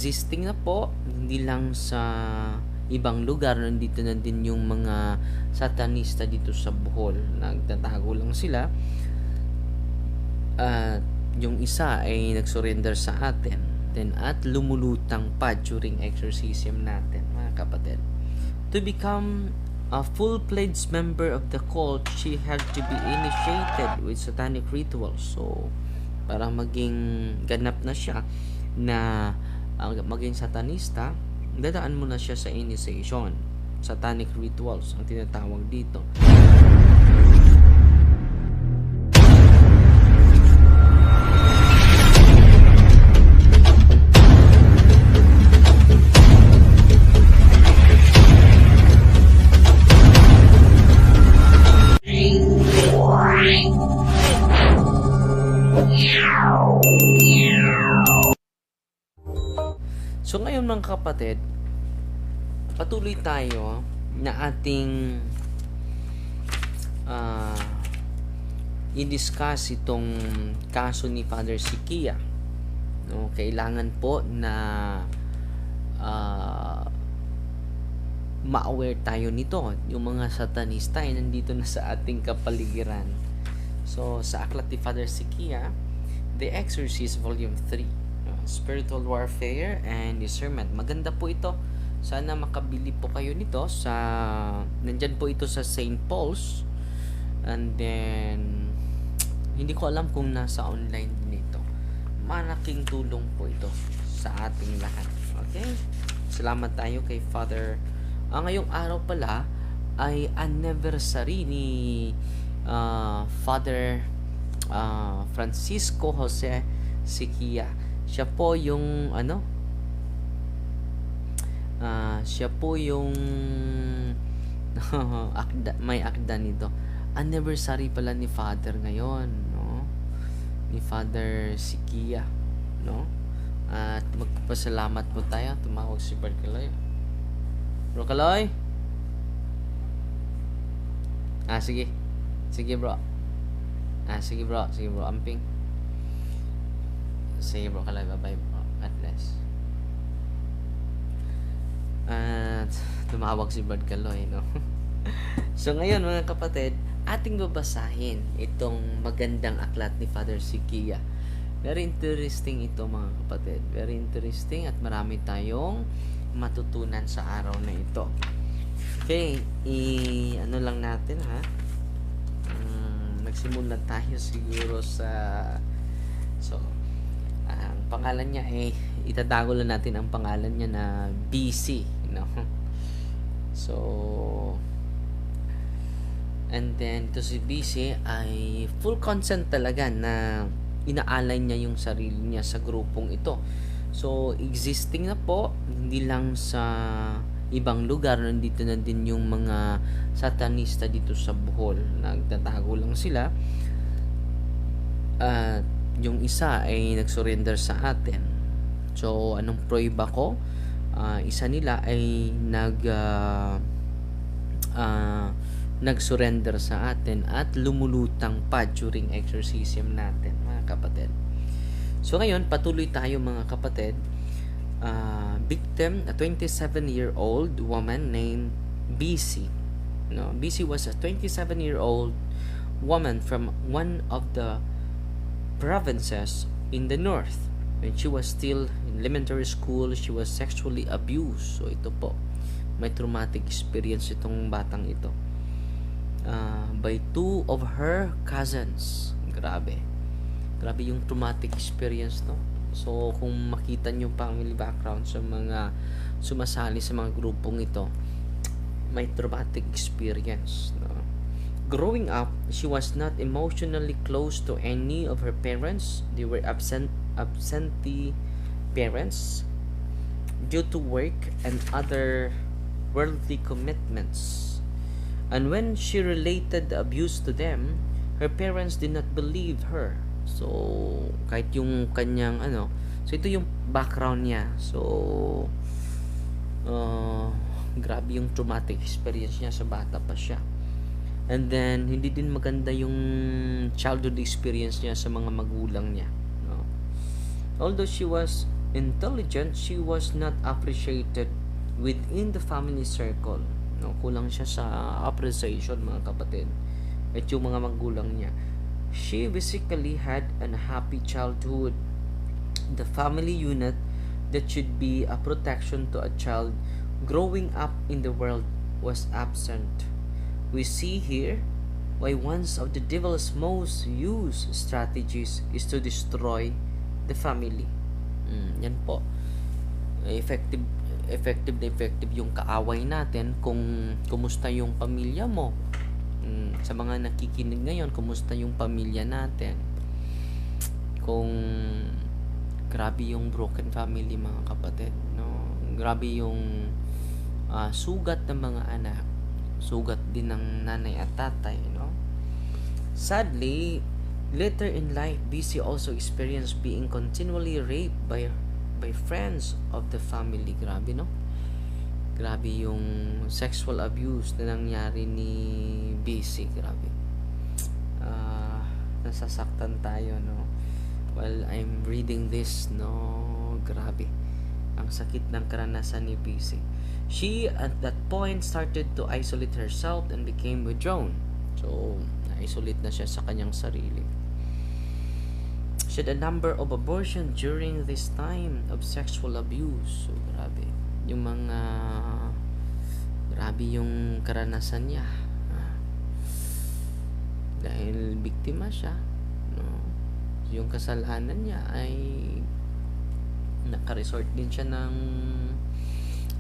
existing na po, hindi lang sa ibang lugar, nandito na din yung mga satanista dito sa Bohol. Nagtatago lang sila. At yung isa ay nag-surrender sa atin. Then, at lumulutang pa during exorcism natin, mga kapatid. To become a full-fledged member of the cult, she had to be initiated with satanic rituals. So, para maging ganap na siya na maging satanista, dadaan mo na siya sa initiation. Satanic rituals ang tinatawag dito. So ngayon mga kapatid, patuloy tayo na ating i-discuss itong kaso ni Father Sikia. No, kailangan po na ma-aware tayo nito. Yung mga satanista ay nandito na sa ating kapaligiran. So sa aklat ni Father Sikia, The Exorcist Volume 3, Spiritual Warfare and Discernment. Maganda po ito. Sana makabili po kayo nito sa, nandyan po ito sa St. Paul's. And then hindi ko alam kung nasa online din ito. Malaking tulong po ito sa ating lahat. Okay? Salamat tayo kay Father. Ngayong araw pala ay anniversary ni Father Francisco Jose Sikia. Siya po yung siya po yung may akda nito. Anniversary pala ni Father ngayon, no? Ni Father Sikia, no? At magpasalamat po tayo. Tumawag si Bro Kaloy. Bro Kaloy? Sige. Sige, bro. Sige, bro. Sige, bro. Amping. Sige, bro Kaloy. Bye-bye, bro. God bless. At tumawag si Bro Kaloy, no? So ngayon mga kapatid, ating babasahin itong magandang aklat ni Father Sikia. Very interesting ito mga kapatid. Very interesting at marami tayong matutunan sa araw na ito. Okay, ano lang natin ha. Nagsimula tayo siguro sa ang pangalan niya ay itatago lang natin ang pangalan niya na BC, no? So and then to si BC ay full consent talaga na inaalay niya yung sarili niya sa grupong ito. So existing na po, hindi lang sa ibang lugar, nandito na din yung mga satanista dito sa Bohol. Nagtatago lang sila. At yung isa ay nag-surrender sa atin. So anong prueba ko? Isa nila ay nag-surrender sa atin at lumulutang pa during exorcism natin, mga kapatid. So ngayon, patuloy tayo mga kapatid. Victim, a 27-year-old woman named BC. No, BC was a 27-year-old woman from one of the provinces in the north. When she was still in elementary school, she was sexually abused. So ito po, may traumatic experience itong batang ito. By two of her cousins. Grabe yung traumatic experience, no? So kung makita nyo family background sa mga sumasali sa mga grupong ito, may traumatic experience, no? Growing up, she was not emotionally close to any of her parents. They were absentee parents due to work and other worldly commitments. And when she related the abuse to them, her parents did not believe her. So kahit yung kanyang so ito yung background niya. So grabe yung traumatic experience niya sa bata pa siya. And then hindi din maganda yung childhood experience niya sa mga magulang niya, no? Although she was intelligent, she was not appreciated within the family circle. No, kulang siya sa appreciation, mga kapatid. At yung mga magulang niya. She basically had an happy childhood. The family unit that should be a protection to a child growing up in the world was absent. We see here why one of the devil's most used strategies is to destroy the family. Yan po. Effective effective yung kaaway natin kung kumusta yung pamilya mo. Sa mga nakikinig ngayon, kumusta yung pamilya natin? Kung grabe yung broken family, mga kapatid, no? Grabe yung sugat ng mga anak, sugat din ng nanay at tatay, no? Sadly, later in life, BC also experienced being continually raped by friends of the family. Grabe, no? Grabe yung sexual abuse na nangyari ni BC. Grabe. Nasasaktan tayo, no? While I'm reading this, no? Grabe. Ang sakit ng karanasan ni BC. She, at that point, started to isolate herself and became withdrawn. So, na-isolate na siya sa kanyang sarili. She had a number of abortions during this time of sexual abuse. So, grabe. Yung mga grabe yung karanasan niya. Dahil biktima siya, no? Yung kasalanan niya ay naka-resort din siya ng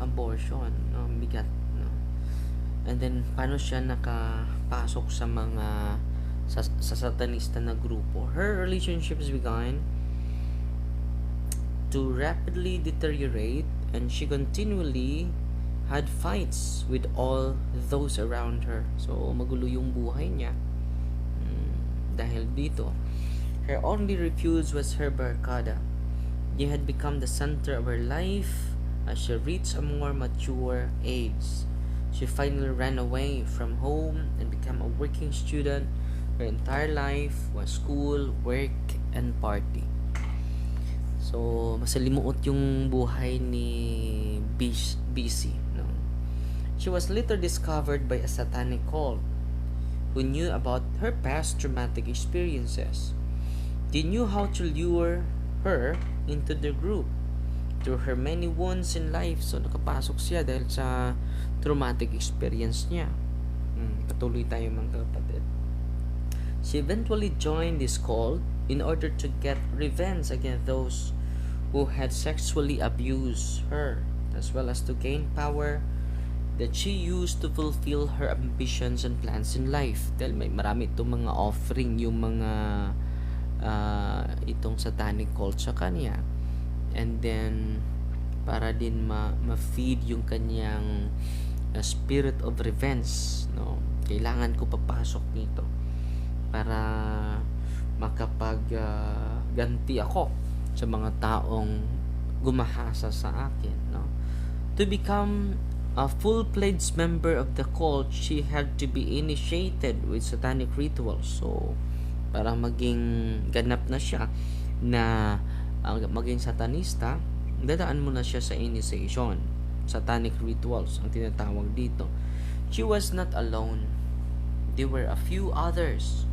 abortion, no? Bigat, no? And then paano siya nakapasok sa mga sa satanista na grupo? Her relationships began to rapidly deteriorate, and she continually had fights with all those around her. So magulo yung buhay niya dahil dito. Her only refuge was her barkada. He had become the center of her life. As she reached a more mature age, she finally ran away from home and became a working student. Her entire life was school, work, and party. So, masalimuot yung buhay ni BC, no? She was later discovered by a satanic cult who knew about her past traumatic experiences. They knew how to lure her into the group through her many wounds in life. So, nakapasok siya dahil sa traumatic experience niya. Patuloy tayo, mga kapatid. She eventually joined this cult in order to get revenge against those who had sexually abused her, as well as to gain power that she used to fulfill her ambitions and plans in life. Dahil may marami itong mga offering yung mga itong satanic cult sa kanya. And then para din ma-feed yung kanyang spirit of revenge, no? Kailangan ko papasok nito para makapag ganti ako sa mga taong gumahasa sa akin, no? To become a full-fledged member of the cult, she had to be initiated with satanic rituals. So para maging ganap na siya na maging satanista, dadaan mo na siya sa initiation, satanic rituals ang tinatawag dito. She was not alone. There were a few others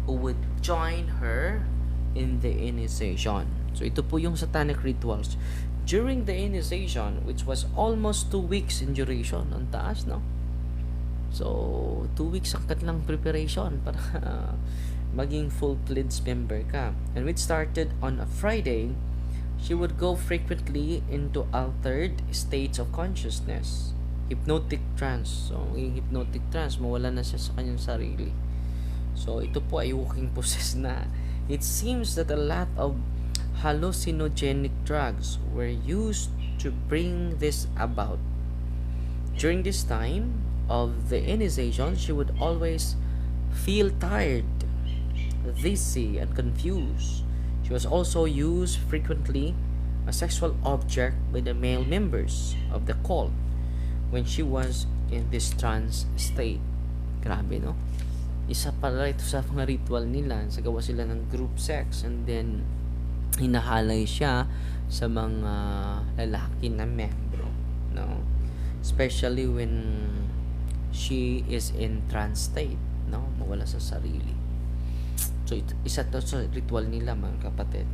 who would join her in the initiation. So ito po yung satanic rituals. During the initiation, which was almost 2 weeks in duration, ang taas, no? So 2 weeks ang kanilang preparation para maging full-fledged member ka. And which started on a Friday, she would go frequently into altered states of consciousness. Hypnotic trance. So, yung hypnotic trance, mawala na siya sa kanyang sarili. So, ito po ay walking process na. It seems that a lot of hallucinogenic drugs were used to bring this about. During this time of the initiation, she would always feel tired, dizzy, and confused. She was also used frequently as a sexual object by the male members of the cult when she was in this trance state. Grabe, no? Isa pala ito sa mga ritual nila. Sagawa sila ng group sex, and then hinahalay siya sa mga lalaki na membro, no? Especially when she is in trance state, no? Mawala sa sarili. So, isa to sa ritual nila, mga kapatid.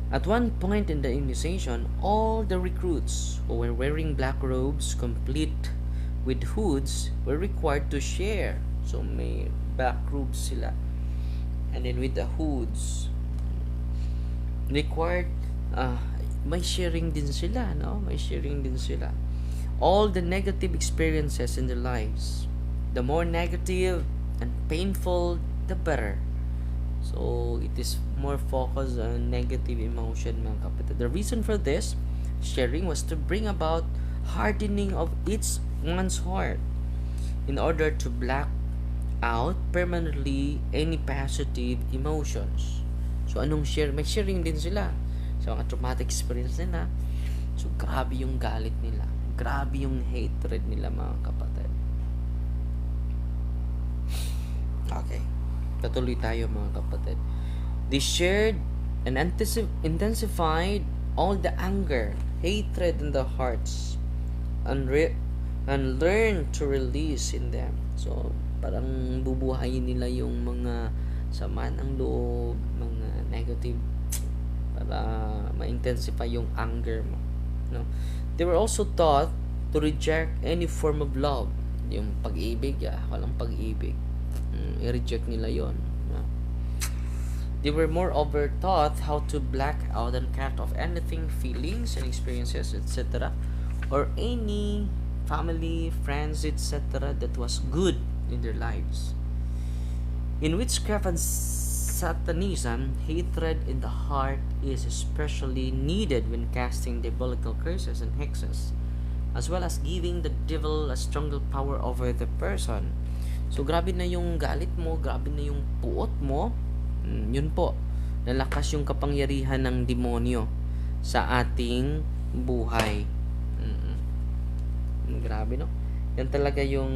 At one point in the initiation, all the recruits who were wearing black robes, complete with hoods, were required to share. So, may black robes sila. And then with the hoods, required, may sharing din sila, no? May sharing din sila. All the negative experiences in their lives. The more negative and painful, the better. So, it is more focused on negative emotion, mga kapatid. The reason for this sharing was to bring about hardening of each one's heart in order to block out permanently any positive emotions. So, anong share? May sharing din sila sa mga traumatic experience nila. So, grabe yung galit nila. Grabe yung hatred nila, mga kapatid. Okay. Patuloy tayo, mga kapatid. They shared and intensified all the anger, hatred in their hearts, and learned to release in them. So, parang bubuhayin nila yung mga sama ng loob, mga negative, para ma-intensify yung anger mo, no? They were also taught to reject any form of love. Yung pag-ibig, walang pag-ibig. I-reject nila yon. They were moreover taught how to black out and cut off anything, feelings and experiences, etc., or any family, friends, etc., that was good in their lives. In witchcraft and Satanism, hatred in the heart is especially needed when casting diabolical curses and hexes, as well as giving the devil a stronger power over the person. So, grabe na yung galit mo, grabe na yung puot mo. Yun po, lalakas yung kapangyarihan ng demonyo sa ating buhay. Grabe, no? Yan talaga yung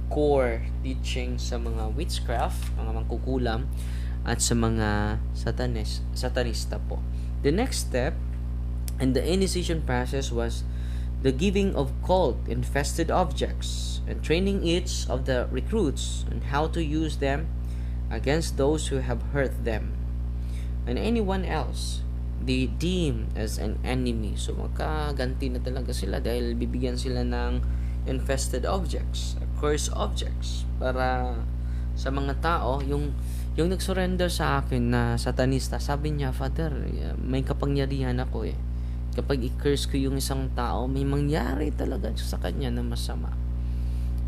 core teaching sa mga witchcraft, mga mangkukulam, at sa mga satanista po. The next step in the initiation process was the giving of cult-infested objects and training each of the recruits on how to use them against those who have hurt them and anyone else they deem as an enemy. So, makaganti na talaga sila dahil bibigyan sila ng infested objects, cursed objects, para sa mga tao, yung nag-surrender sa akin na satanista, sabi niya, Father, may kapangyarihan ako eh. Kapag i-curse ko yung isang tao, may mangyari talaga sa kanya na masama.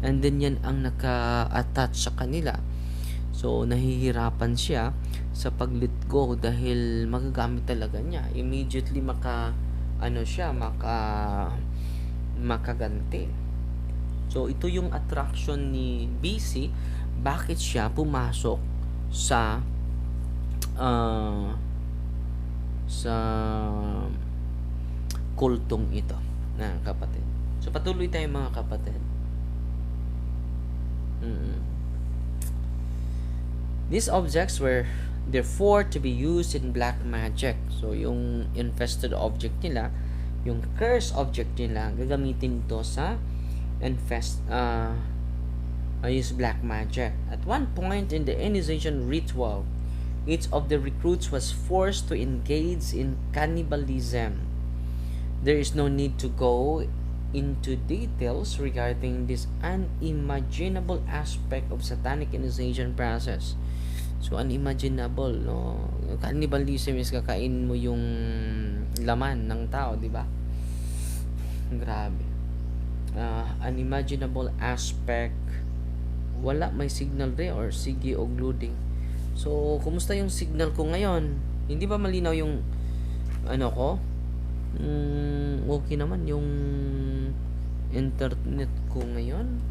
And then yan ang naka-attach sa kanila. So, nahihirapan siya sa pag-let go dahil magagamit talaga niya. Immediately makaganti. So, ito yung attraction ni BC. Bakit siya pumasok sa kultong ito, na kapatid. So, patuloy tayo, mga kapatid. These objects were therefore to be used in black magic. So, yung infested object nila, yung cursed object nila, gagamitin to sa use black magic. At one point in the initiation ritual, each of the recruits was forced to engage in cannibalism. There is no need to go into details regarding this unimaginable aspect of satanic initiation process. So, unimaginable, no? Cannibalism is kakain mo yung laman ng tao, di ba? Grabe. Unimaginable aspect. Wala, may signal rin or sige o loading. So, kumusta yung signal ko ngayon? Hindi ba malinaw yung ko? Okay naman yung internet ko ngayon,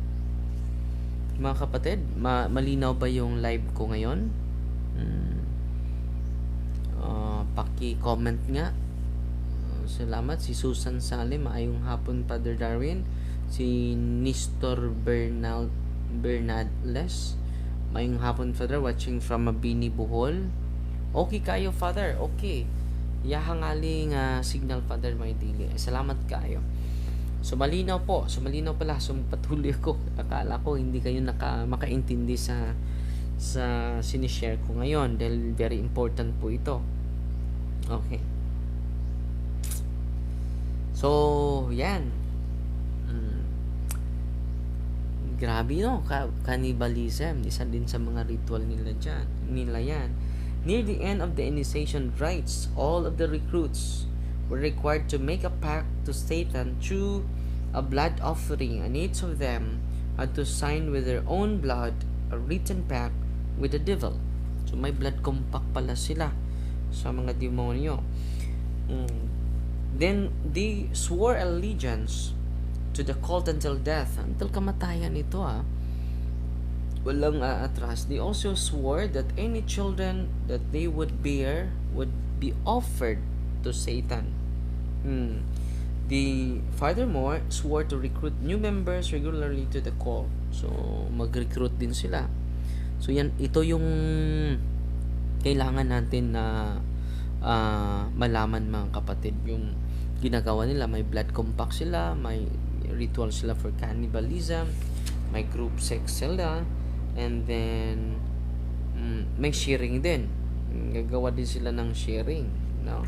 mga kapatid. Malinaw ba yung live ko ngayon? Paki-comment nga. Salamat. Si Susan Salim, maayong hapon, Father Darwin. Si Nestor Bernales, maayong hapon, Father, watching from Mabini, Bohol. Okay kayo, Father? Okay. Yahangali nga signal, Father Maydili. Salamat kayo. So malinaw po. So malinaw pala. So patuloy ako. Akala ko hindi kayo makaintindi sa sinishare ko ngayon dahil very important po ito. Okay. So, yan. Grabe no, cannibalism. Isa din sa mga ritual nila yan. Near the end of the initiation rites, all of the recruits were required to make a pact to Satan through a blood offering, and each of them had to sign with their own blood a written pact with the devil. So may blood compact pala sila sa mga demonyo. Then they swore allegiance to the cult until death, until kamatayan ito walang aatras. They also swore that any children that they would bear would be offered to Satan. They furthermore swore to recruit new members regularly to the cult. So mag-recruit din sila. So ito yung kailangan natin na malaman, mga kapatid. Yung ginagawa nila, may blood compact sila, may ritual sila for cannibalism, may group sex sila, and then may sharing din. Gagawa din sila ng sharing, no?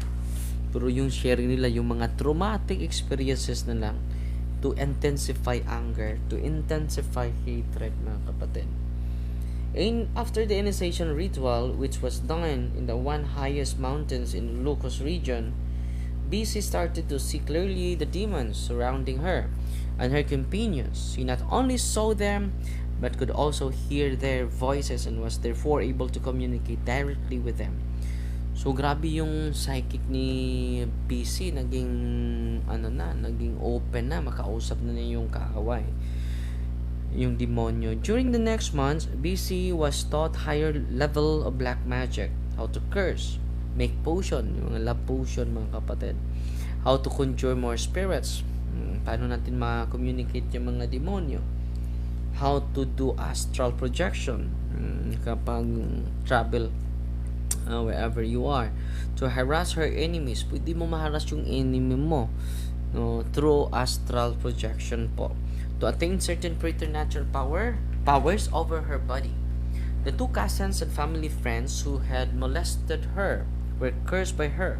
Pero yung sharing nila, yung mga traumatic experiences na lang, to intensify anger, to intensify hatred, mga kapatid. And after the initiation ritual, which was done in the one highest mountains in the Locust region, BC started to see clearly the demons surrounding her and her companions. She not only saw them, but could also hear their voices and was therefore able to communicate directly with them. So grabe yung psychic ni BC, naging naging open na, makausap na niya yung kaaway, yung demonyo. During the next months, BC was taught higher level of black magic, how to curse, make potion, yung mga love potion, mga kapatid, how to conjure more spirits, paano natin ma-communicate yung mga demonyo, how to do astral projection kapag travel wherever you are, to harass her enemies. Pwede mo maharas yung enemy mo, no, through astral projection po, to attain certain preternatural powers over her body. The two cousins and family friends who had molested her were cursed by her.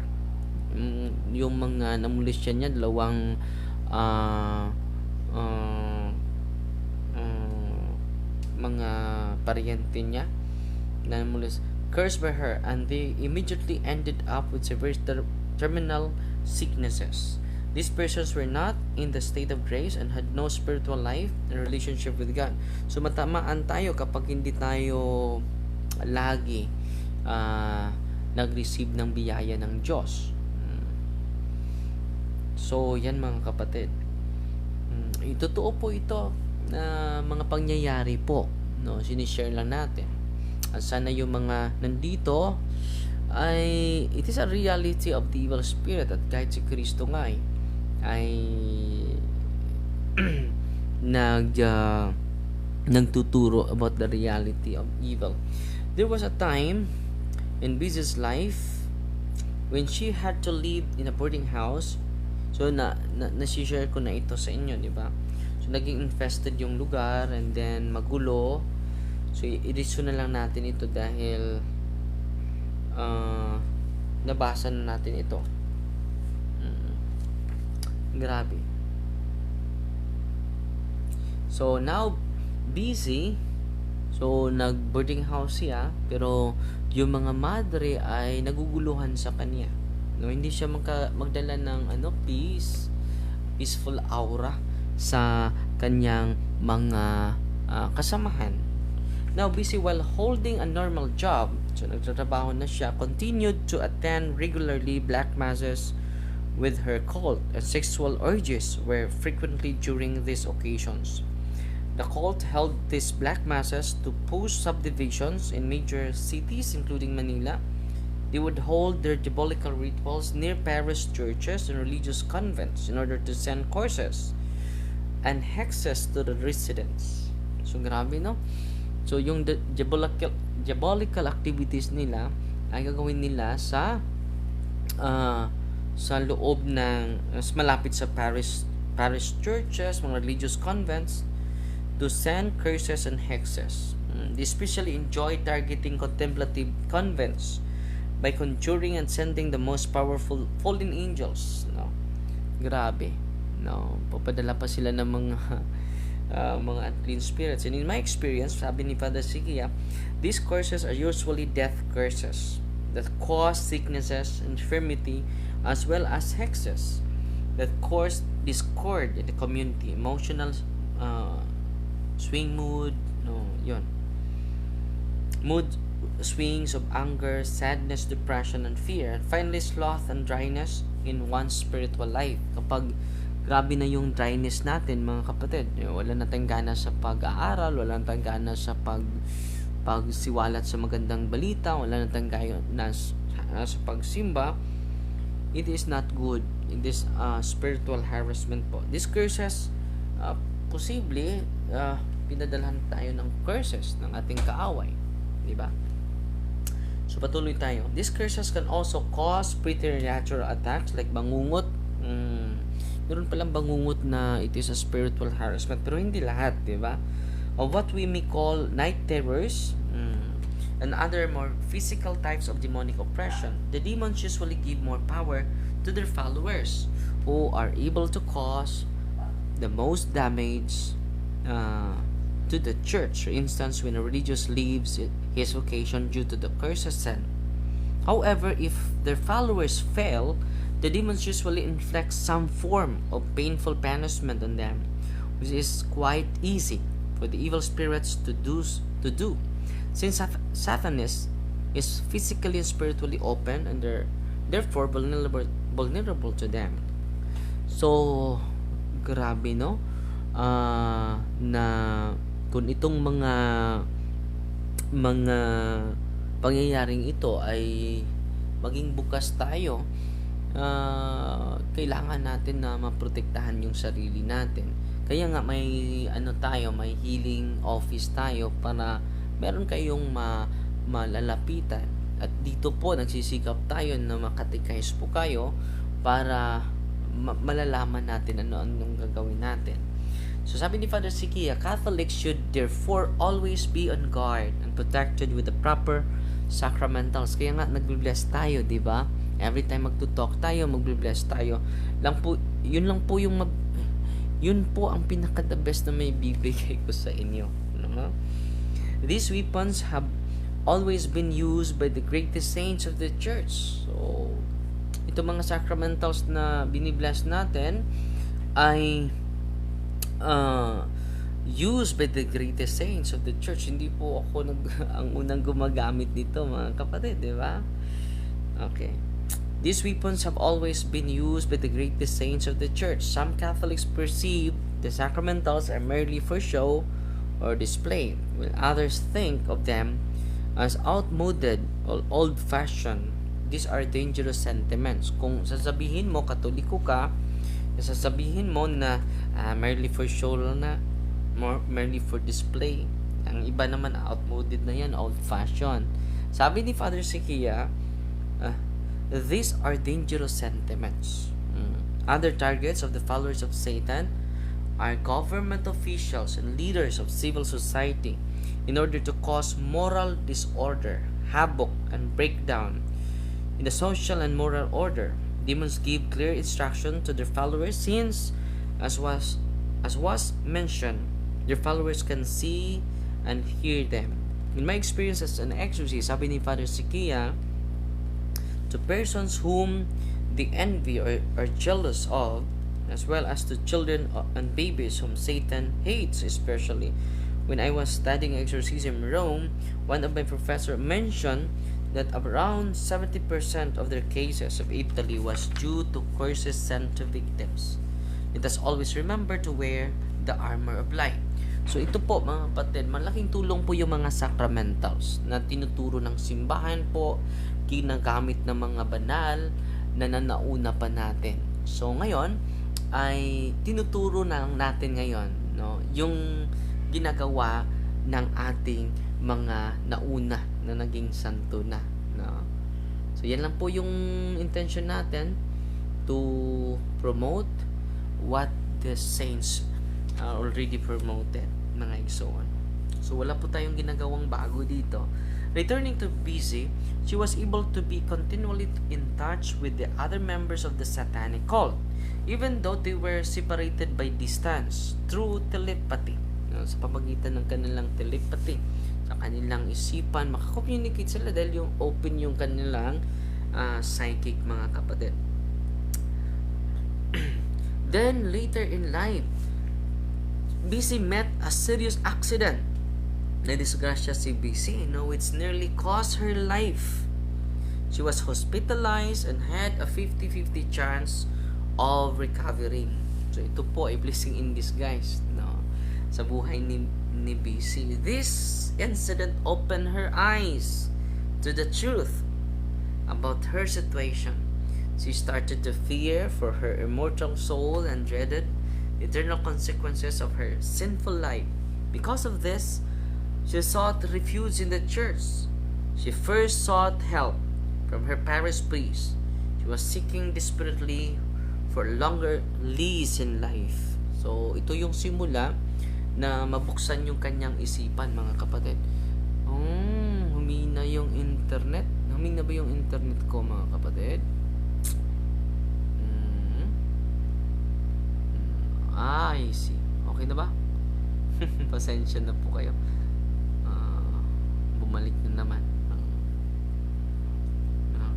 Yung mga namulisya niya, dalawang mga paryente niya na namulis, cursed by her, and they immediately ended up with severe terminal sicknesses. These persons were not in the state of grace and had no spiritual life and relationship with God. So matamaan tayo kapag hindi tayo lagi nag-receive ng biyaya ng Diyos. So yan, mga kapatid, totoo po ito na mga pangyayari po, no, sinishare lang natin. At sana yung mga nandito ay it is a reality of the evil spirit, at kahit si Kristo nga ay nagtuturo about the reality of evil. There was a time in Biz's life when she had to live in a boarding house. So na-share ko na ito sa inyo, di ba? So naging infested yung lugar, and then magulo. So i-reason na lang natin ito dahil nabasa na natin ito. Grabe. So now busy. So nag-boarding house siya, pero yung mga madre ay naguguluhan sa kanya. No, hindi siya magdala ng peaceful aura sa kanyang mga kasamahan. Now busy, while holding a normal job, so nagtatrabaho na siya, continued to attend regularly black masses with her cult, and sexual urges were frequently during these occasions. The cult held these black masses to post subdivisions in major cities including Manila. They would hold their diabolical rituals near parish churches and religious convents in order to send curses and hexes to the residents. So grabe, no? So yung diabolical activities nila ay gagawin nila sa ah, sa loob ng mas malapit sa parish churches, mga religious convents, to send curses and hexes. They especially enjoy targeting contemplative convents by conjuring and sending the most powerful fallen angels. No? Grabe. No, papadala pa sila ng mga mga unclean spirits. And in my experience, sabi ni Father Sikia, these curses are usually death curses that cause sicknesses, infirmity, as well as hexes that cause discord in the community, emotional swing mood, no, yon. Mood swings of anger, sadness, depression, and fear. And finally, sloth and dryness in one's spiritual life. Kapag grabe na yung dryness natin, mga kapatid, wala na tayong gana sa pag-aaral, wala na tayong gana sa pagsiwalat sa magandang balita, wala na tayong gana sa pagsimba, it is not good. It is spiritual harassment po. These curses, posible, pinadalhan tayo ng curses ng ating kaaway. Diba? So, patuloy tayo. These curses can also cause preternatural attacks like bangungot. Meron palang bangungot na it is a spiritual harassment, pero hindi lahat, diba? Of what we may call night terrors, and other more physical types of demonic oppression. The demons usually give more power to their followers, who are able to cause the most damage to the church. For instance, when a religious leaves his vocation due to the curses sent. However, if their followers fail, the demons usually inflict some form of painful punishment on them, which is quite easy for the evil spirits to do. Since Satanism is physically and spiritually open, and they're therefore vulnerable to them. So, grabe, no? Na kung itong mga pangyayaring ito ay maging bukas tayo, kailangan natin na maprotektahan yung sarili natin. Kaya nga may may healing office tayo para meron kayong malalapitan. At dito po nagsisikap tayo na makatikais po kayo para malalaman natin anong gagawin natin. So sabi ni Father Sikia, Catholics should therefore always be on guard and protected with the proper sacramentals. Kaya nga nagbe-bless tayo, di ba? Every time magtutalk tayo, magbe-bless tayo. Yun po ang pinaka-the best na may bibigay ko sa inyo. No? These weapons have always been used by the greatest saints of the church. So, ito mga sacramentals na binibless natin ay used by the greatest saints of the church. Hindi po ako ang unang gumagamit nito, mga kapatid, di ba? Okay. These weapons have always been used by the greatest saints of the church. Some Catholics perceive the sacramentals are merely for show or display, while others think of them as outmoded or old-fashioned. These are dangerous sentiments. Kung sasabihin mo Katoliko ka, sasabihin mo na merely for show na, merely for display. Ang iba naman outmoded na yan, old-fashioned. Sabi ni Father Sikia, these are dangerous sentiments. Other targets of the followers of Satan are government officials and leaders of civil society in order to cause moral disorder, havoc, and breakdown in the social and moral order. Demons give clear instruction to their followers since, as was mentioned, their followers can see and hear them. In my experience as an exorcist, sabi ni Father Sikia, to persons whom they envy or are jealous of, as well as to children and babies whom Satan hates, especially. When I was studying exorcism in Rome, one of my professors mentioned that around 70% of their cases of Italy was due to curses sent to victims. Let us always remember to wear the armor of light. So ito po mga kapatid, malaking tulong po yung mga sacramentals na tinuturo ng simbahan po, ginagamit ng mga banal na nanauna pa natin. So ngayon ay tinuturo na natin ngayon, no, yung ginagawa ng ating mga nauna na naging santo na, no? So, yan lang po yung intention natin, to promote what the saints already promoted, mga igsoon. So, wala po tayong ginagawang bago dito. Returning to BC, she was able to be continually in touch with the other members of the satanic cult, even though they were separated by distance through telepathy. Sa pamagitan ng kanilang telepathy, sa kanilang isipan, makakommunicate sila dahil yung open yung kanilang psychic, mga kapatid. Then, later in life, BC met a serious accident. Nadisgrasya si BC, it's nearly cost her life. She was hospitalized and had a 50-50 chance of recovering. So, ito po ay blessing in disguise, sa buhay ni BC. This incident opened her eyes to the truth about her situation. She started to fear for her immortal soul and dreaded eternal consequences of her sinful life. Because of this, she sought refuge in the church. She first sought help from her parish priest. She was seeking desperately for longer lease in life. So, ito yung simula na mabuksan yung kanyang isipan, mga kapatid. Humina yung internet. Humina ba yung internet ko, mga kapatid? I see. Okay na ba? Pasensya na po kayo. Bumalik na naman.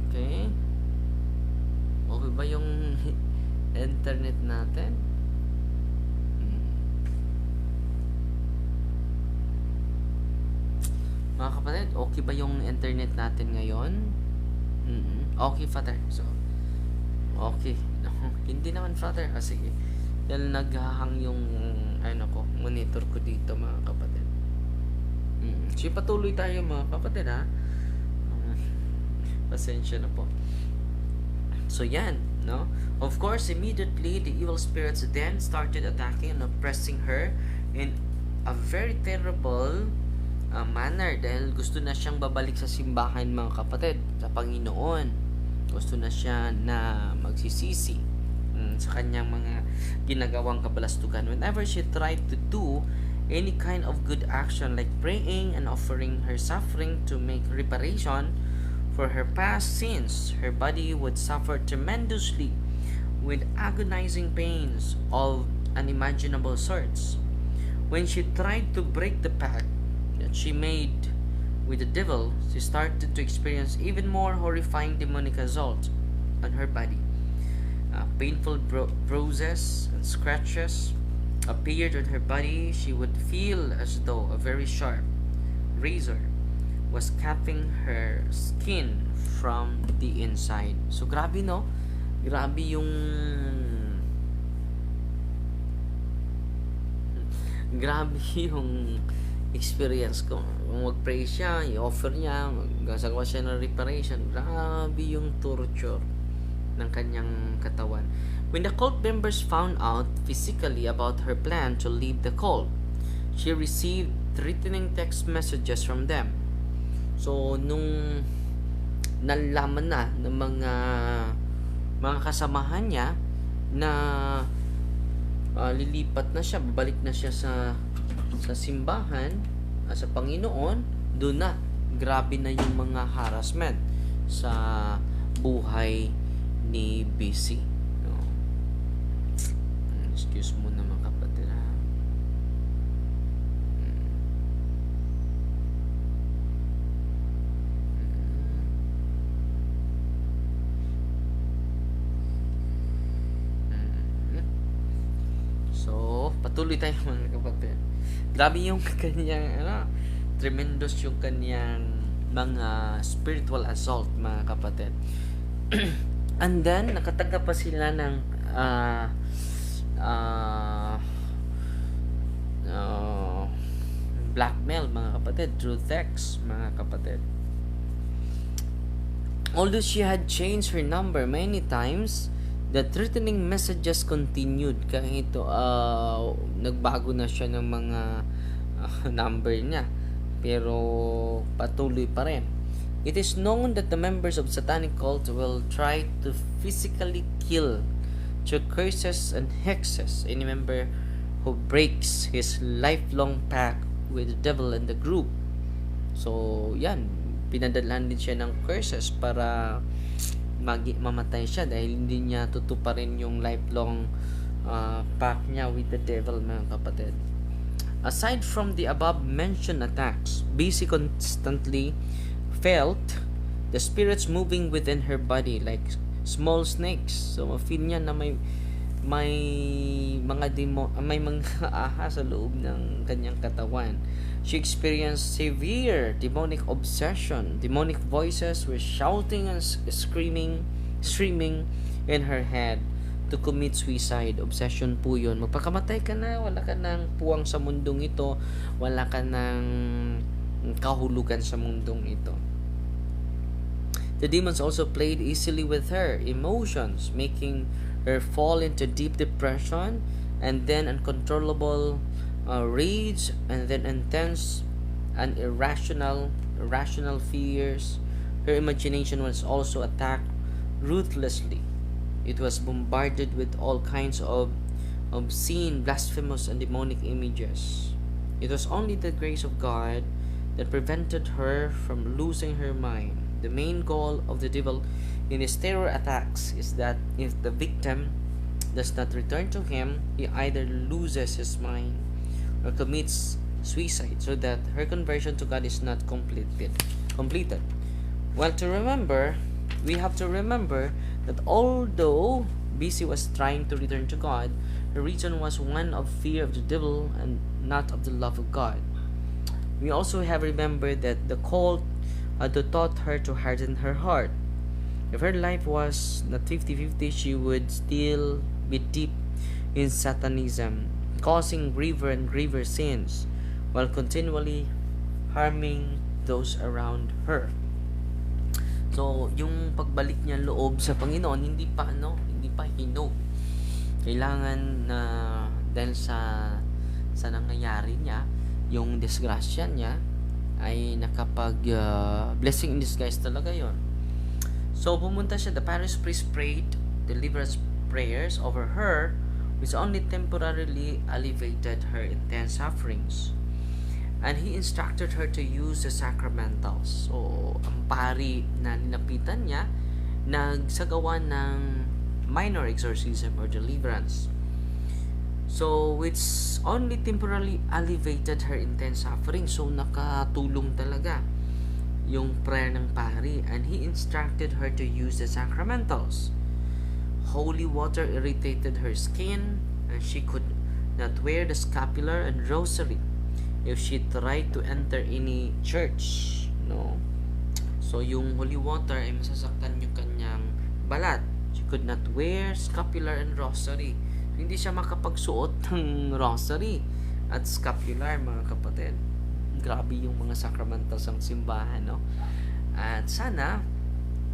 Okay. Okay ba yung internet natin? Mga kapatid, okay ba yung internet natin ngayon? Okay, Father. So, okay. Hindi naman, Father. Sige. Dahil naghahang yung monitor ko dito, mga kapatid. So, patuloy tayo, mga kapatid, ha? Pasensya na po. So, yan, no? Of course, immediately, the evil spirits then started attacking and oppressing her in a very terrible manner, dahil gusto na siyang babalik sa simbahan, mga kapatid, sa Panginoon. Gusto na siya na magsisisi sa kanyang mga ginagawang kabalastugan. Whenever she tried to do any kind of good action like praying and offering her suffering to make reparation for her past sins, her body would suffer tremendously with agonizing pains of unimaginable sorts. When she tried to break the pact that she made with the devil, she started to experience even more horrifying demonic assault on her body. Painful bruises and scratches appeared on her body. She would feel as though a very sharp razor was cutting her skin from the inside. So, grabe, no? Grabe yung experience ko. Kung mag-pray siya, i-offer niya, magsagawa siya ng reparation. Grabe yung torture ng kanyang katawan. When the cult members found out physically about her plan to leave the cult, she received threatening text messages from them. So, nung nalaman na ng mga kasamahan niya na lilipat na siya, babalik na siya sa simbahan, sa Panginoon, doon na grabe na yung mga harassment sa buhay ni BC. No? Excuse mo na, mga kapatid, ha? So, patuloy tayo, mga kapatid. Grabe yung kanyang tremendous yung kanyang mga spiritual assault, mga kapatid. And then nakatanggap pa sila ng blackmail, mga kapatid, through text, mga kapatid. Although she had changed her number many times, the threatening messages continued. Kahit nagbago na siya ng mga number niya, pero patuloy pa rin. It is known that the members of satanic cult will try to physically kill through curses and hexes any member who breaks his lifelong pact with the devil and the group. So, yan, pinadalhan din siya ng curses para mamatay siya dahil hindi niya tutuparin yung lifelong pact niya with the devil, mga kapatid. Aside from the above mentioned attacks, BC constantly felt the spirits moving within her body like small snakes. So ma-feel niya na may mga may mga ahas sa loob ng kanyang katawan. She experienced severe demonic obsession. Demonic voices were shouting and screaming in her head to commit suicide. Obsession po yun. Magpakamatay ka na, wala ka ng puwang sa mundong ito, wala ka ng kahulugan sa mundong ito. The demons also played easily with her emotions, making her fall into deep depression and then uncontrollable rage and then intense and irrational fears. Her imagination was also attacked ruthlessly. It was bombarded with all kinds of obscene, blasphemous, and demonic images. It was only the grace of God that prevented her from losing her mind. The main goal of the devil in his terror attacks is that if the victim does not return to him, he either loses his mind or commits suicide, so that her conversion to God is not completed. Well, we have to remember that although BC was trying to return to God, her reason was one of fear of the devil and not of the love of God. We also have remembered that the cult taught her to harden her heart. If her life was not 50-50, she would still be deep in Satanism, causing graver and graver sins while continually harming those around her. So, yung pagbalik niya loob sa Panginoon, hindi pa hinog. Kailangan na dahil sa nangyayari niya, yung disgrasya niya ay nakapag blessing in disguise talaga yon. So, pumunta siya. The parish priest prayed deliverance prayers over her, which only temporarily alleviated her intense sufferings. And he instructed her to use the sacramentals. So, ang pari na nilapitan niya, nagsagawa ng minor exorcism or deliverance. So, which only temporarily alleviated her intense suffering. So, nakatulong talaga yung prayer ng pari. And he instructed her to use the sacramentals. Holy water irritated her skin, and she could not wear the scapular and rosary if she tried to enter any church. No? So, yung holy water ay masasaktan yung kanyang balat. She could not wear scapular and rosary. Hindi siya makapagsuot ng rosary at scapular, mga kapatid. Grabe yung mga sacramentals ng simbahan, no? At sana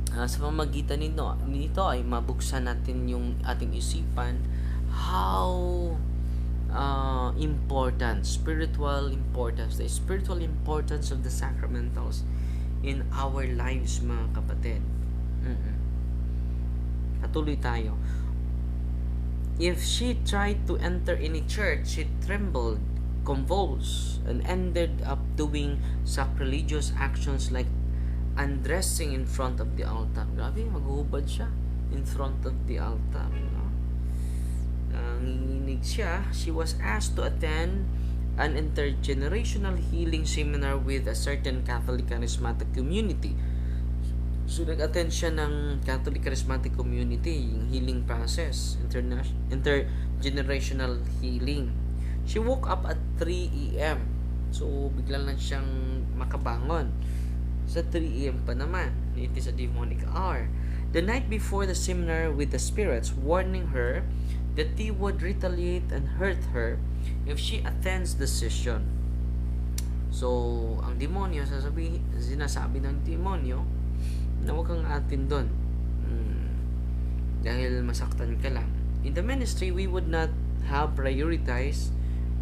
sa pamamagitan nito ay mabuksan natin yung ating isipan how important, the spiritual importance of the sacramentals in our lives, mga kapatid. Patuloy tayo. If she tried to enter any church, she trembled, convulsed, and ended up doing sacrilegious actions like undressing in front of the altar. Grabe, maghuhubad siya in front of the altar. No? Nanginginig siya. She was asked to attend an intergenerational healing seminar with a certain Catholic charismatic community. So, nag-attend siya ng Catholic Charismatic Community, yung healing process, intergenerational healing. She woke up at 3 a.m. So, bigla lang siyang makabangon. Sa 3 a.m. pa naman, it is a demonic hour. The night before the seminar with the spirits, warning her that they would retaliate and hurt her if she attends the session. So, ang demonyo, sinasabi ng demonyo, na huwag kang atin doon dahil masaktan ka lang. In the ministry, we would not have prioritized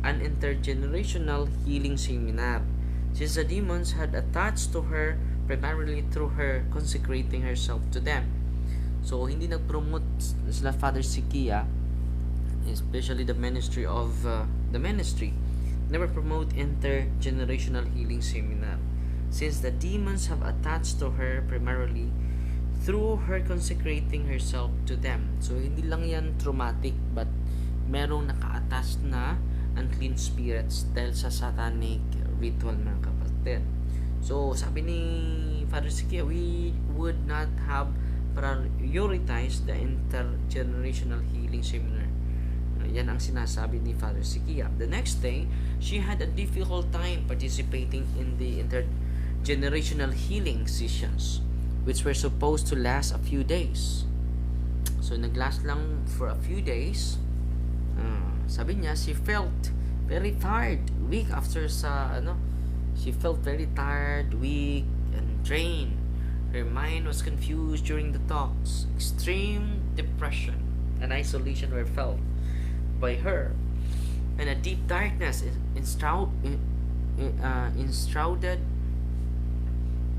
an intergenerational healing seminar since the demons had attached to her primarily through her consecrating herself to them. So hindi nag-promote sila Father Sikia, especially the ministry of the ministry, never promote intergenerational healing seminar, since the demons have attached to her primarily through her consecrating herself to them. So hindi lang yan traumatic, but merong naka-attach na unclean spirits dahil sa satanic ritual, mga kapatid. So sabi ni Father Sikia, we would not have prioritized the intergenerational healing seminar. Yan ang sinasabi ni Father Sikia. The next day, she had a difficult time participating in the intergenerational healing sessions, which were supposed to last a few days. So naglast lang for a few days. Sabi niya, she felt very tired, weak after she felt very tired, weak, and drained. Her mind was confused during the talks. Extreme depression and isolation were felt by her, and a deep darkness enshrouded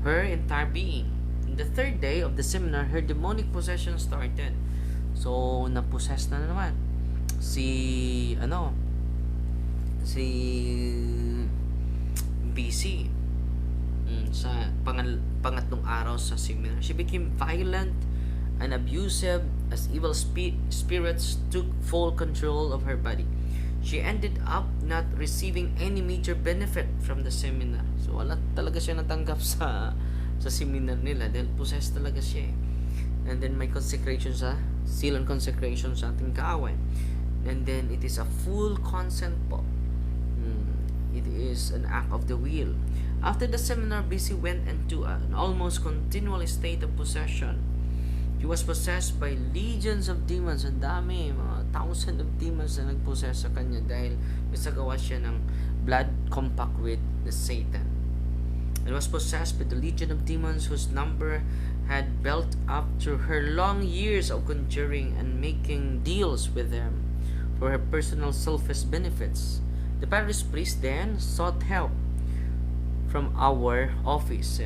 her entire being. On the third day of the seminar, her demonic possession started. So, na-possess na naman si BC sa pangatlong araw sa seminar. She became violent and abusive as evil spirits took full control of her body. She ended up not receiving any major benefit from the seminar. So wala talaga siya natanggap sa seminar nila dahil possessed talaga siya. And then may consecration seal and consecration sa ating kaaway. And then it is a full consent po. It is an act of the will. After the seminar, BC went into an almost continual state of possession. She was possessed by legions of demons. Ang dami, mga thousands of demons na nagpossess sa kanya dahil misagawa siya ng blood compact with the Satan. It was possessed by the legion of demons whose number had built up through her long years of conjuring and making deals with them for her personal selfish benefits. The parish priest then sought help from our office,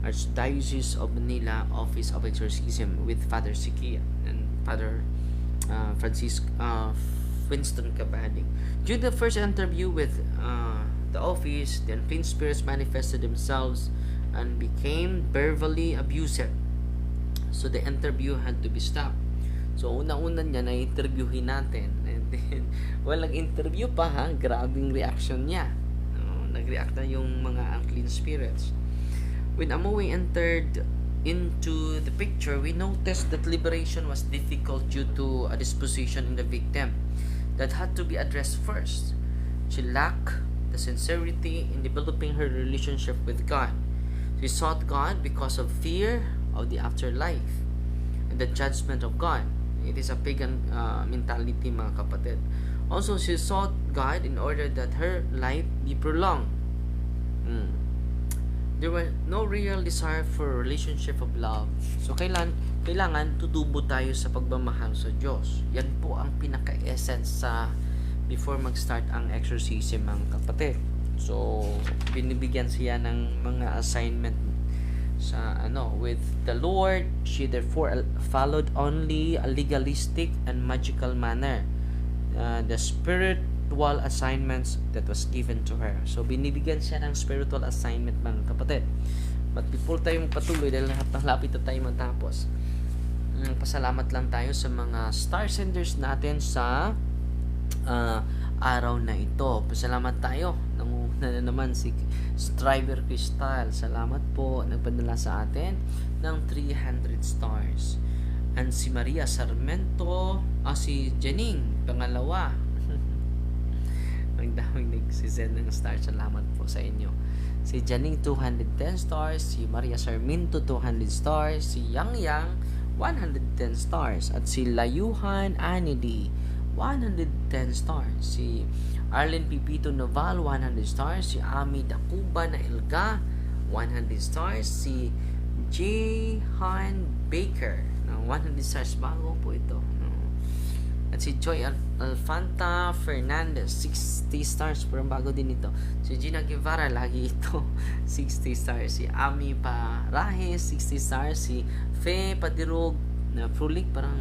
Archdiocese of Manila Office of Exorcism, with Father Sikia and Father Winston Cabading. During the first interview with the office, the unclean spirits manifested themselves and became verbally abusive. So the interview had to be stopped. So una-una niya na interviewin natin, and then walang interview pa ha, grabing reaction niya. Nag-react na yung mga unclean spirits. When Amoy entered into the picture, we noticed that liberation was difficult due to a disposition in the victim that had to be addressed first. She lacked the sincerity in developing her relationship with God. She sought God because of fear of the afterlife and the judgment of God. It is a pagan mentality, mga kapatid. Also, she sought God in order that her life be prolonged. There was no real desire for a relationship of love. So, kailangan tutubo tayo sa pagmamahal sa Diyos. Yan po ang pinaka-essence sa before mag-start ang exorcism, mga kapatid. So, binibigyan siya ng mga assignment sa with the Lord. She therefore followed only a legalistic and magical manner, the spiritual assignments that was given to her. So binibigyan siya ng spiritual assignment, mga kapatid. But before tayo magpatuloy, dahil lapit na tayo matapos, pasalamat lang tayo sa mga star senders natin sa araw na ito. Pasalamat tayo. Nanguna na naman si Striver Crystal. Salamat po. Nagpadala sa atin ng 300 stars. And si Maria Sarmento, si Jening, pangalawa. Ang daming nagsisend ng stars. Salamat po sa inyo. Si Jening, 210 stars. Si Maria Sarmento, 200 stars. Si Yang Yang, 110 stars. At si Layuhan Anidi, 110 stars. Si Arlen Pipito Noval, 100 stars. Si Ami Dakuba na Elga, 100 stars. Si J. Han Baker, 100 stars. Bago po ito. At si Joy Alfanta Fernandez, 60 stars. Parang bago din ito. Si Gina Guevara, lagi ito. 60 stars. Si Ami Parajes, 60 stars. Si Fe Padirog na Frulik, parang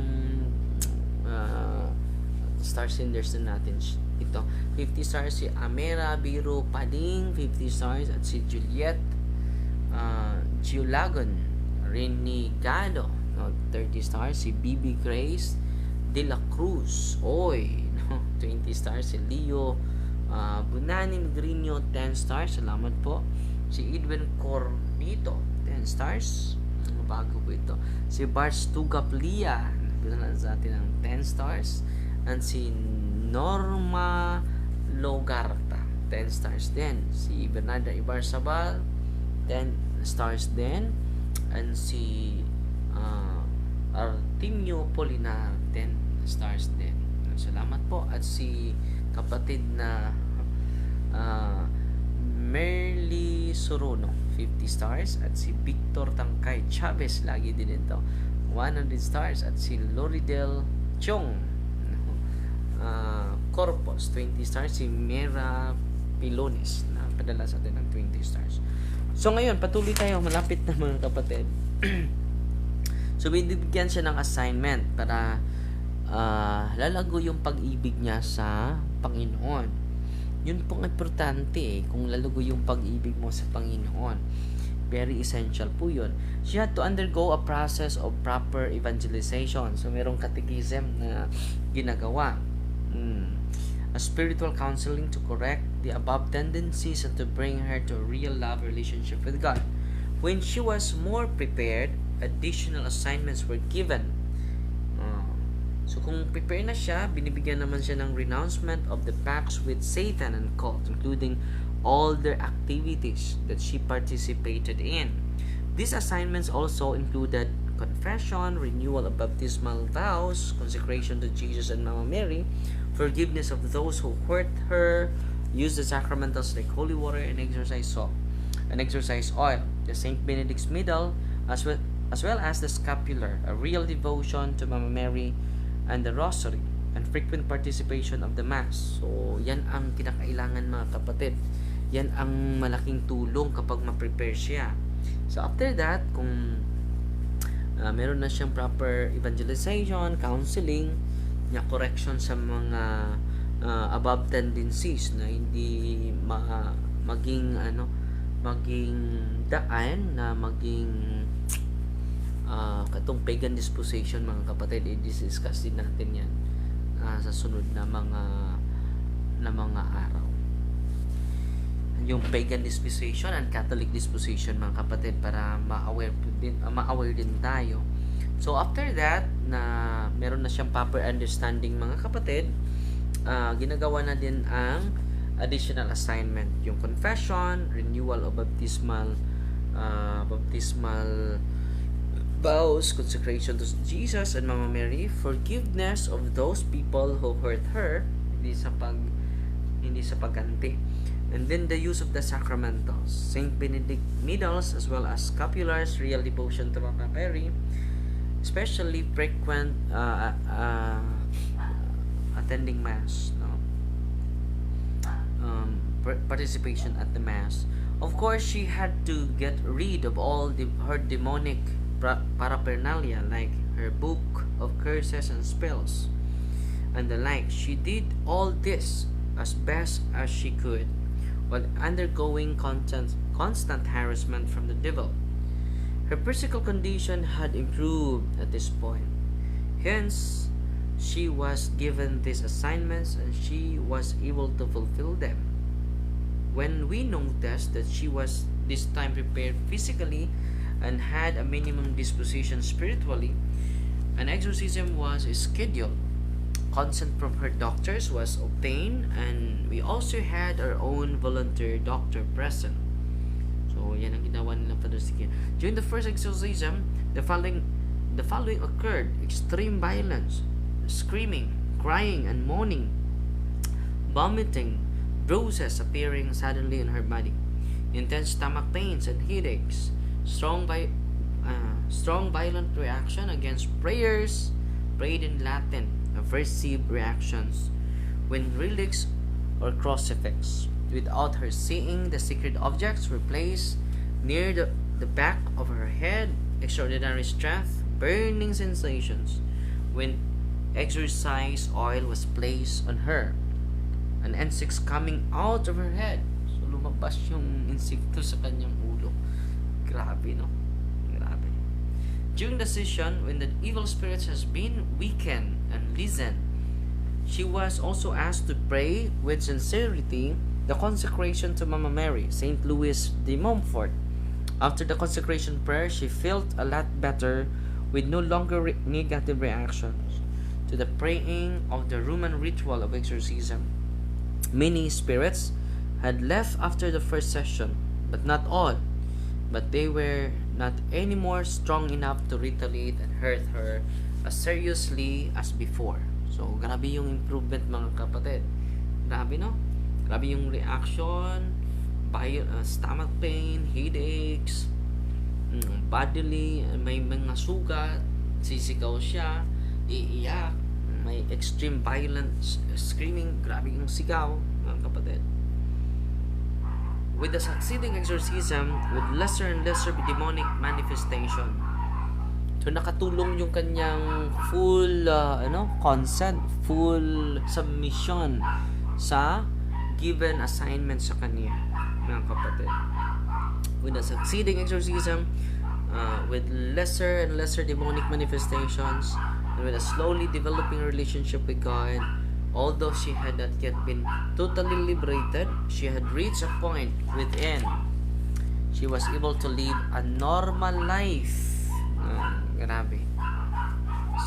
star senders na natin ito. 50 stars. Si Amera Biro Pading, 50 stars. At si Juliet Giulagon Renegado, 30 stars. Si BB Grace De La Cruz, 20 stars. Si Leo Bunanin Grino, 10 stars. Salamat po. Si Edwin Cornito, 10 stars. Bago po ito. Si Bars Tugaplia, nabila sa atin ng 10 stars. And si Norma Logarta, 10 stars din. Si Bernarda Ibarzabal, 10 stars din. And si Artemio Polinar, 10 stars din. Salamat po. At si kapatid na Merly Sorono, 50 stars. At si Victor Tangkay Chavez, lagi din ito, 100 stars. At si Loridel Chong Corpus, 20 stars. Si Mera Pilones, na padala sa atin ng 20 stars. So ngayon, patuloy tayo, malapit na mga kapatid. So binibigyan siya ng assignment para lalago yung pag-ibig niya sa Panginoon. Yun pong importante kung lalago yung pag-ibig mo sa Panginoon. Very essential po yun. She had to undergo a process of proper evangelization. So merong catechism na ginagawa. A spiritual counseling to correct the above tendencies and to bring her to a real love relationship with God. When she was more prepared, additional assignments were given. So kung prepare na siya, binibigyan naman siya ng renouncement of the pacts with Satan and cult, including all their activities that she participated in. These assignments also included confession, renewal of baptismal vows, consecration to Jesus and Mama Mary, forgiveness of those who hurt her, use the sacramentals like holy water and exorcise oil, the Saint Benedict's medal, as well as the scapular, a real devotion to Mama Mary and the rosary, and frequent participation of the Mass. So, yan ang kinakailangan mga kapatid. Yan ang malaking tulong kapag ma-prepare siya. So, after that, kung meron na siyang proper evangelization, counseling, correction sa mga above tendencies na hindi maging daan na maging katong pagan disposition mga kapatid. I-discuss din natin yan sa sunod na mga araw, yung pagan disposition and Catholic disposition mga kapatid, para ma-aware din tayo. So after that, na meron na siyang proper understanding mga kapatid, ginagawa na din ang additional assignment, yung confession, renewal of baptismal vows, consecration to Jesus and Mama Mary, forgiveness of those people who hurt her, hindi sa pagganti, and then the use of the sacramentals, Saint Benedict medals, as well as scapulars, real devotion to Mama Mary, especially frequent attending Mass, participation at the Mass. Of course, she had to get rid of all her demonic paraphernalia, like her book of curses and spells and the like. She did all this as best as she could, while undergoing constant harassment from the devil. Her physical condition had improved at this point. Hence, she was given these assignments and she was able to fulfill them. When we noticed that she was this time prepared physically and had a minimum disposition spiritually, an exorcism was scheduled. Consent from her doctors was obtained, and we also had our own volunteer doctor present. So, yan ang ginawa nila Father Sikia. During the first exorcism, the following occurred: extreme violence, screaming, crying, and moaning, vomiting, bruises appearing suddenly on her body, intense stomach pains and headaches, strong violent reaction against prayers prayed in Latin, aversive reactions when relics or crucifix. Without her seeing, the sacred objects were placed near the back of her head. Extraordinary strength, burning sensations when exorcise oil was placed on her. An insect coming out of her head. So lumabas yung insekto sa kanyang ulo. Grabe, no? Grabe. During the session, when the evil spirits has been weakened and listened, she was also asked to pray with sincerity the consecration to Mama Mary, Saint Louis de Montfort. After the consecration prayer, she felt a lot better with no longer negative reactions to the praying of the Roman ritual of exorcism. Many spirits had left after the first session, but not all. But they were not anymore strong enough to retaliate and hurt her as seriously as before. So, grabe yung improvement mga kapatid. Grabe, no? Grabe yung reaction, stomach pain, headaches, bodily, may mga sugat, sisigaw siya, iiyak, may extreme violence, screaming, grabe yung sigaw, mga kapatid. With the succeeding exorcism, with lesser and lesser demonic manifestation, so nakatulong yung kanyang full consent, full submission sa given assignment sa kanya, mga kapatid. With the succeeding exorcism, with lesser and lesser demonic manifestations, and with a slowly developing relationship with God, although she had not yet been totally liberated, she had reached a point within she was able to live a normal life. Grabe.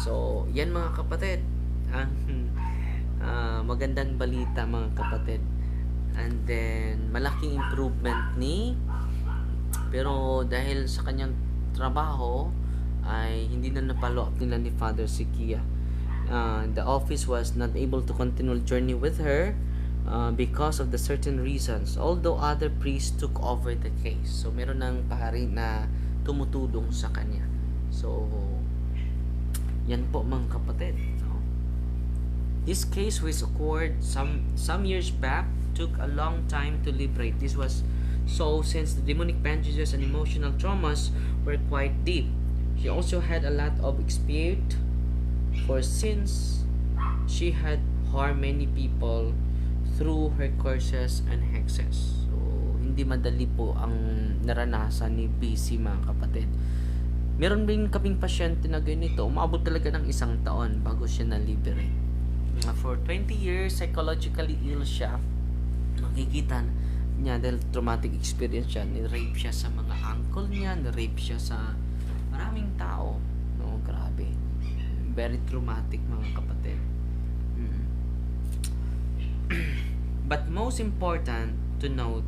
So, yan mga kapatid, ang magandang balita mga kapatid. And then, malaking improvement pero dahil sa kanyang trabaho, ay hindi na napalo up nila ni Father Sikia. The office was not able to continue journey with her because of the certain reasons, although other priests took over the case. So meron ng pahari na tumutulong sa kanya. So yan po mga kapatid, no? This case which occurred some years back took a long time to liberate. This was so since the demonic bandages and emotional traumas were quite deep. She also had a lot of expiate for sins she had harmed many people through her curses and hexes. So, hindi madali po ang naranasan ni BC mga kapatid. Meron din kaming pasyente na ganito, umabot talaga ng 1 taon bago siya na-liberate. For 20 years, psychologically ill siya. Makikita niya dahil traumatic experience siya. Ni-rape siya sa mga uncle niya, ni-rape siya sa maraming tao. No, grabe. Very traumatic mga kapatid. But most important to note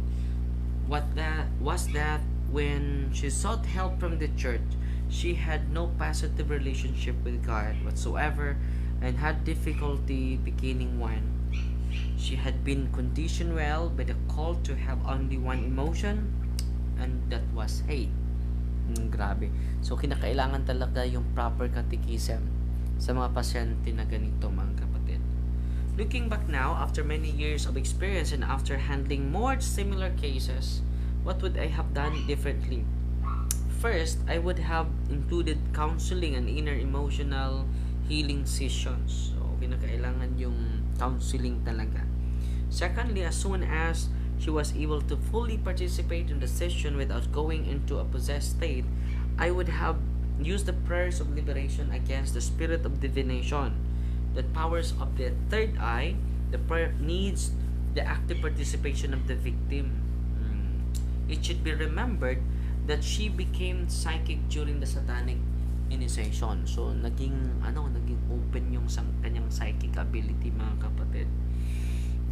was that when she sought help from the church, she had no positive relationship with God whatsoever and had difficulty beginning one. She had been conditioned well by the call to have only one emotion, and that was hate. Grabe. So, kinakailangan talaga yung proper catechism sa mga pasyente na ganito mga kapatid. Looking back now, after many years of experience and after handling more similar cases, what would I have done differently? First, I would have included counseling and inner emotional healing sessions. So, kinakailangan yung counseling talaga. Secondly, as soon as she was able to fully participate in the session without going into a possessed state, I would have used the prayers of liberation against the spirit of divination. The powers of the third eye, the prayer needs the active participation of the victim. It should be remembered that she became psychic during the satanic initiation. So, naging open yung kanyang psychic ability mga kapatid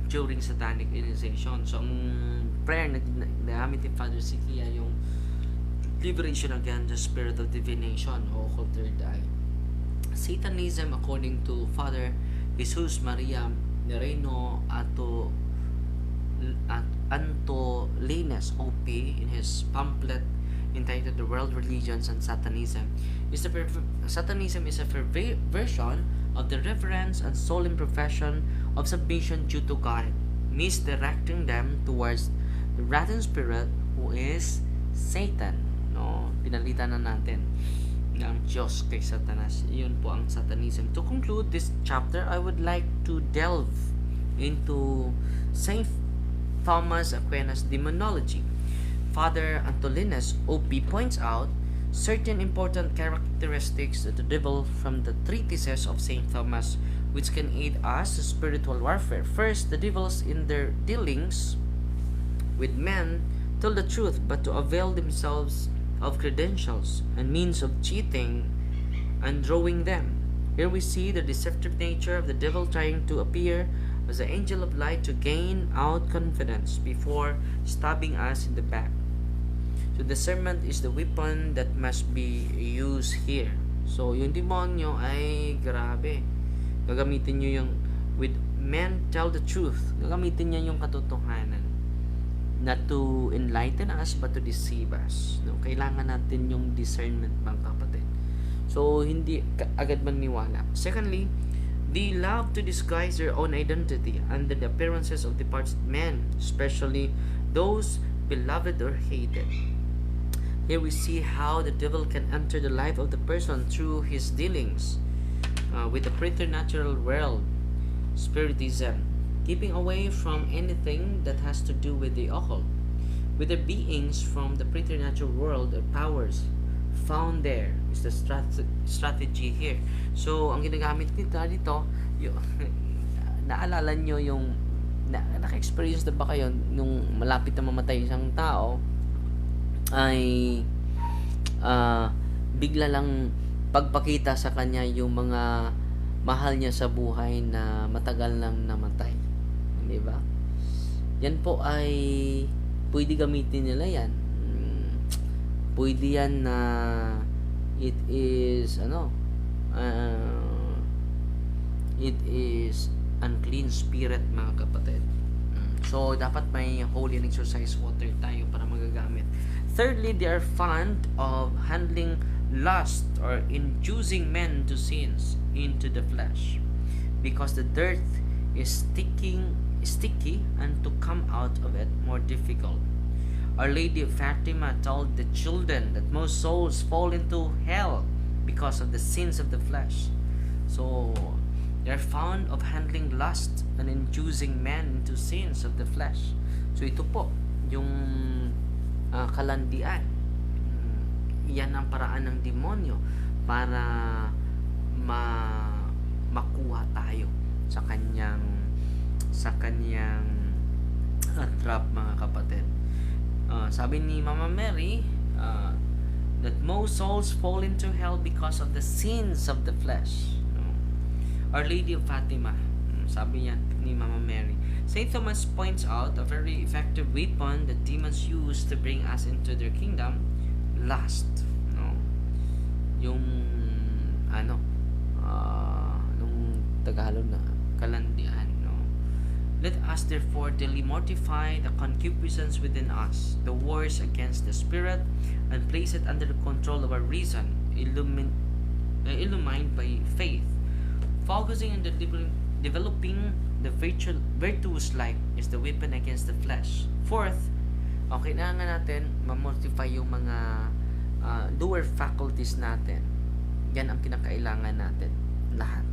during satanic initiation. So, ang prayer na nagamit ni Father Sikia yung liberation against the spirit of divination o third eye. Satanism, according to Father Jesus Maria Nereno Antolines OP in his pamphlet entitled The World Religions and Satanism, Satanism is a version of the reverence and solemn profession of submission due to God, misdirecting them towards the rotten spirit who is Satan. No, pinalitan na natin ng Diyos kay Satanas. Yun po ang Satanism. To conclude this chapter, I would like to delve into Saint Thomas Aquinas' demonology. Father Antolinus OP points out certain important characteristics of the devil from the treatises of Saint Thomas which can aid us in spiritual warfare. First, the devils in their dealings with men tell the truth but to avail themselves of credentials and means of cheating and drawing them. Here we see the deceptive nature of the devil trying to appear as the angel of light to gain out confidence before stabbing us in the back. So discernment is the weapon that must be used here. So yung demonyo ay grabe. Gagamitin nyo yung with men tell the truth. Gagamitin niya yung katotohanan. Not to enlighten us but to deceive us. No, kailangan natin yung discernment, mga kapatid. So hindi agad magniwala. Secondly, they love to disguise their own identity under the appearances of departed men, especially those beloved or hated. Here we see how the devil can enter the life of the person through his dealings with the preternatural world, spiritism, keeping away from anything that has to do with the occult, with the beings from the preternatural world or powers found there is the strategy here. So, ang ginagamit nila dito, naalala nyo yung naka-experience na ba kayo nung malapit na mamatay isang tao ay bigla lang pagpakita sa kanya yung mga mahal niya sa buhay na matagal nang namatay, di ba? Yan po ay pwede gamitin nila yan. Pwede yan na it is it is unclean spirit, mga kapatid. So dapat may holy and exercise water tayo para magagamit. Thirdly, they are fond of handling lust or inducing men to sins into the flesh because the dirt is sticky and to come out of it more difficult. Our Lady of Fatima told the children that most souls fall into hell because of the sins of the flesh. So they are fond of handling lust and inducing men into sins of the flesh. So ito po yung kalandian. Yan ang paraan ng demonyo para makuha tayo sa kanyang trap, mga kapatid. Sabi ni Mama Mary that most souls fall into hell because of the sins of the flesh. Our Lady of Fatima, sabi niya ni Mama Mary. Saint Thomas points out a very effective weapon that demons use to bring us into their kingdom, lust. No? Yung nung Tagalog na kalandian. No? Let us therefore daily mortify the concupiscence within us, the wars against the spirit, and place it under the control of our reason, illumined by faith. Focusing on developing the virtuous life is the weapon against the flesh. Fourth, kailangan natin ma-mortify yung mga lower faculties natin. Yan ang kinakailangan natin lahat.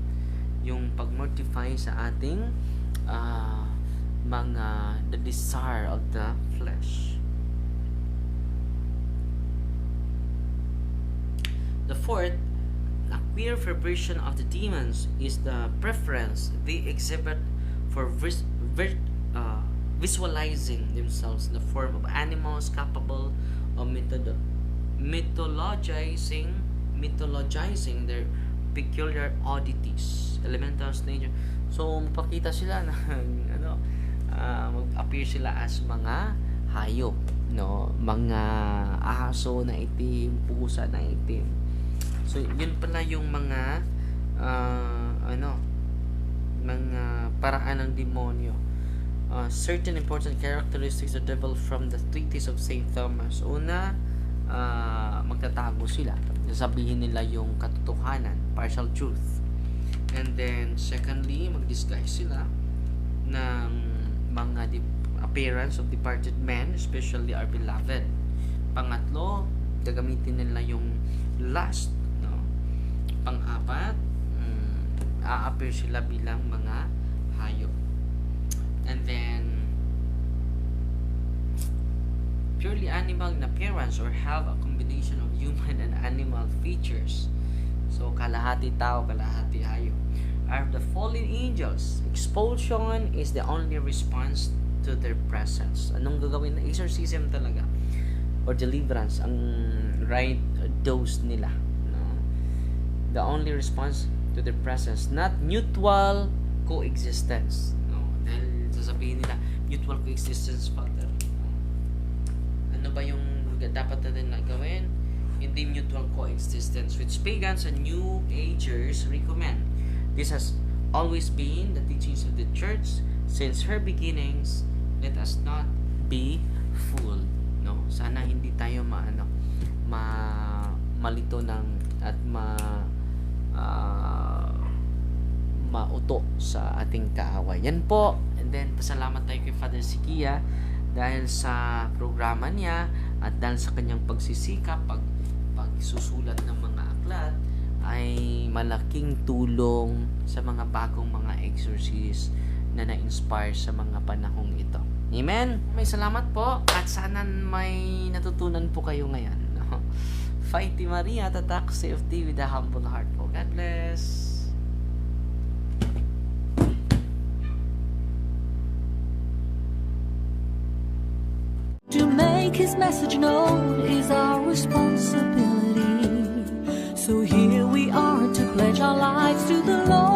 Yung pag-mortify sa ating the desire of the flesh. The fourth, a queer perversion of the demons is the preference they exhibit for visualizing themselves in the form of animals capable of mythologizing their peculiar oddities, elemental nature. So magpakita sila na mag-appear sila as mga hayop, no, mga aso na itim, pusa na itim. So yun pala yung mga mga paraan ng demonyo. Certain important characteristics of the devil from the treatise of Saint Thomas. Una, magtatago sila. Sasabihin nila yung katotohanan, partial truth. And then, secondly, mag-disguise sila ng mga appearance of departed men, especially our beloved. Pangatlo, gagamitin nila yung lust, no? Pang-apat, a-appear sila bilang mga hayop. And then, purely animal in appearance or have a combination of human and animal features. So, kalahati tao, kalahati hayop. Are the fallen angels. Expulsion is the only response to their presence. Anong gagawin na exorcism talaga or deliverance ang right dose nila, no? The only response to their presence, not mutual coexistence, no? Dahil sasabihin nila mutual coexistence, Father. Ano ba yung dapat natin na gawin? Hindi mutual coexistence, which pagans and New Agers recommend. This has always been the teachings of the church since her beginnings. Let us not be fooled, no? Sana hindi tayo malito ng at mauto sa ating kaaway. Yan po. And then pasalamat tayo kay Father Sikia dahil sa programa niya at dahil sa kanyang pagsisikap pagsusulat ng mga aklat ay malaking tulong sa mga bagong mga exorcist na na-inspire sa mga panahong ito. Amen? May salamat po at sana may natutunan po kayo ngayon. No? Fighty Maria, tatak safety with a humble heart po. God bless! To make His message known is our responsibility. So here we are to pledge our lives to the Lord.